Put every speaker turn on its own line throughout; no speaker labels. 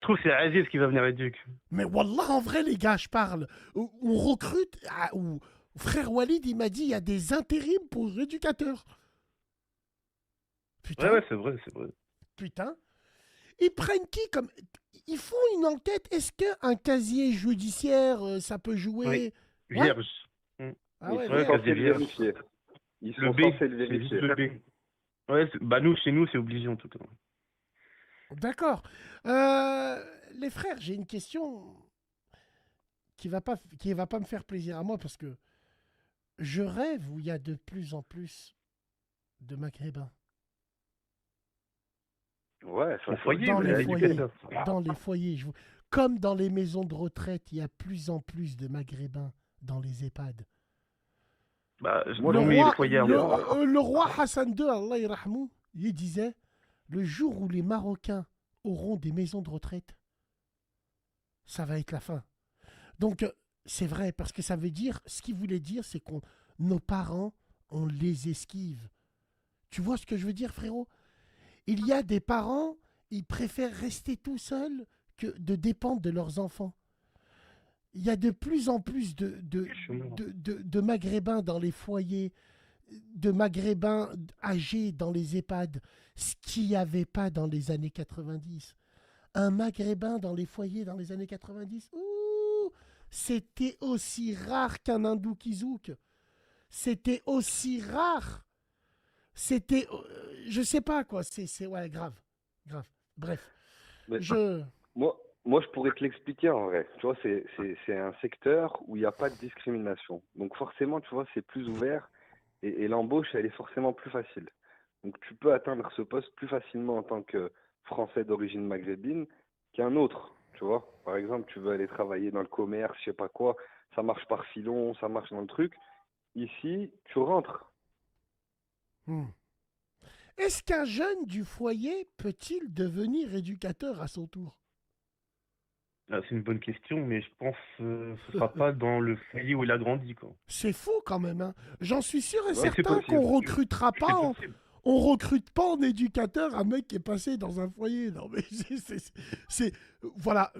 trouve que c'est Aziz qui va venir éduquer.
Mais wallah, en vrai, les gars, je parle. On recrute. Frère Walid, il m'a dit il y a des intérims pour éducateurs.
Ouais,
Putain,
ouais, c'est vrai, c'est vrai.
putain. Ils prennent qui comme. Ils font une enquête. Est-ce qu'un casier judiciaire, ça peut
Oui.
jouer. Ouais.
Vierge. Hmm.
Ah
Ils
ouais,
sont
Ouais,
vierge.
casier
censés le
vierge.
vérifier. Ils
Le
sont
B,
censés le
c'est juste
vérifier.
le B. Ouais, bah nous, chez nous, c'est obligé en tout cas.
D'accord. Les frères, j'ai une question qui va pas me faire plaisir à moi parce que je rêve où il y a de plus en plus de maghrébins.
Ouais,
Au
ça c'est
foyer,
Dans
oui,
les
obligé.
foyers.
éducateur.
Dans les foyers. Comme dans les maisons de retraite, il y a plus en plus de maghrébins dans les EHPAD.
Bah,
Moi,
Le
non,
je
mais
trouve
les
que
roi,
foyers
c'est
le,
bien.
avant.
le roi Hassan II, Allah yarhamou, il disait le jour où les Marocains auront des maisons de retraite, ça va être la fin. Donc, c'est vrai, parce que ça veut dire, ce qu'il voulait dire, c'est qu'on nos parents, on les esquive. Tu vois ce que je veux dire, frérot? Il y a des parents, ils préfèrent rester tout seuls que de dépendre de leurs enfants. Il y a de plus en plus de Maghrébins dans les foyers, de Maghrébins âgés dans les EHPAD, ce qu'il n'y avait pas dans les années 90. Un Maghrébin dans les foyers dans les années 90, ouh, c'était aussi rare qu'un hindou kizouk. C'était aussi rare. C'était, je sais pas quoi, ouais, grave, grave. Bref,
Mais
je,
moi, je pourrais te l'expliquer en vrai. Tu vois, c'est un secteur où il n'y a pas de discrimination. Donc forcément, tu vois, c'est plus ouvert et l'embauche, elle est forcément plus facile. Donc tu peux atteindre ce poste plus facilement en tant que Français d'origine maghrébine qu'un autre. Tu vois, par exemple, tu veux aller travailler dans le commerce, je sais pas quoi, ça marche par filon, ça marche dans le truc. Ici, tu rentres.
hmm. Est-ce qu'un jeune du foyer peut-il devenir éducateur à son tour?
Ah, c'est une bonne question, mais je pense que ce sera pas dans le foyer où il a grandi, quoi.
C'est fou quand même, hein. J'en suis sûr et
Ouais,
Mais c'est
certain qu'on
possible.
recrutera
C'est
pas
possible.
on recrute pas en éducateur un mec qui est passé dans un foyer. Non, mais voilà.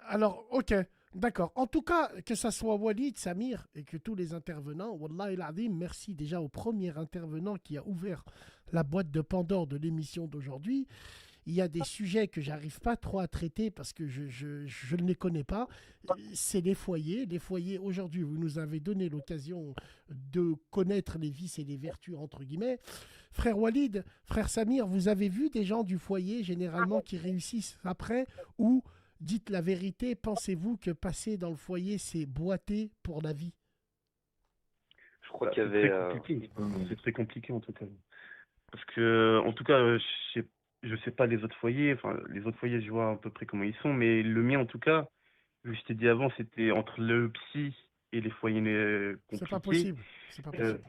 Alors, ok, d'accord. En tout cas, que ça soit Walid, Samir et que tous les intervenants, Wallah el Adim, merci déjà au premier intervenant qui a ouvert la boîte de Pandore de l'émission d'aujourd'hui. Il y a des sujets que j'arrive pas trop à traiter parce que je ne les connais pas. C'est les foyers. Les foyers, aujourd'hui, vous nous avez donné l'occasion de connaître les vices et les vertus, entre guillemets. Frère Walid, frère Samir, vous avez vu des gens du foyer, généralement, qui réussissent après ou, dites la vérité, pensez-vous que passer dans le foyer, c'est boiter pour la vie?
Je crois
Bah,
qu'il y
c'est
avait.
très compliqué. C'est très compliqué en tout cas. Parce que, en tout cas, je sais pas les autres foyers. Enfin, les autres foyers, je vois à peu près comment ils sont. Mais le mien, en tout cas, je t'ai dit avant, c'était entre le psy et les foyers
C'est pas
compliqués.
possible. C'est pas possible.